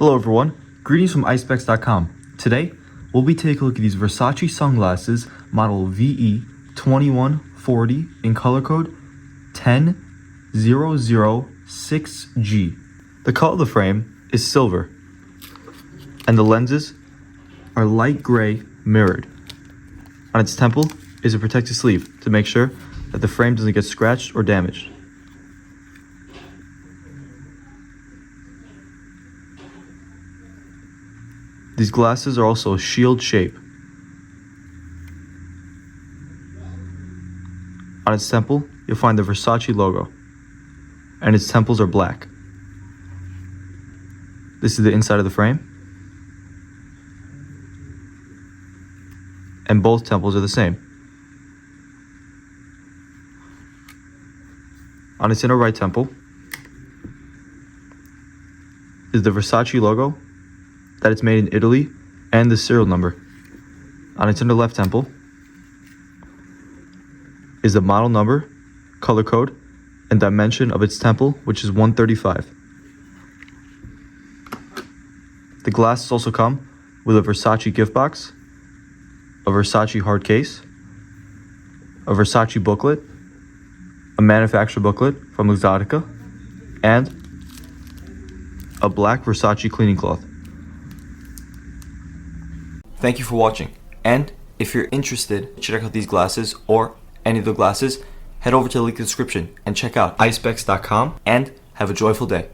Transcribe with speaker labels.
Speaker 1: Hello everyone, greetings from icepex.com. Today, we'll be taking a look at these Versace sunglasses model VE2140 in color code 10006G. The color of the frame is silver, and the lenses are light gray mirrored. On its temple is a protective sleeve to make sure that the frame doesn't get scratched or damaged. These glasses are also shield shape. On its temple, you'll find the Versace logo, and its temples are black. This is the inside of the frame, and both temples are the same. On its inner right temple is the Versace logo, that it's made in Italy, and the serial number. On its inner left temple is the model number, color code, and dimension of its temple, which is 135. The glasses also come with a Versace gift box, a Versace hard case, a Versace booklet, a manufacturer booklet from Exotica, and a black Versace cleaning cloth. Thank you for watching, and if you're interested to check out these glasses or any of the glasses, head over to the link in the description and check out icepex.com and have a joyful day.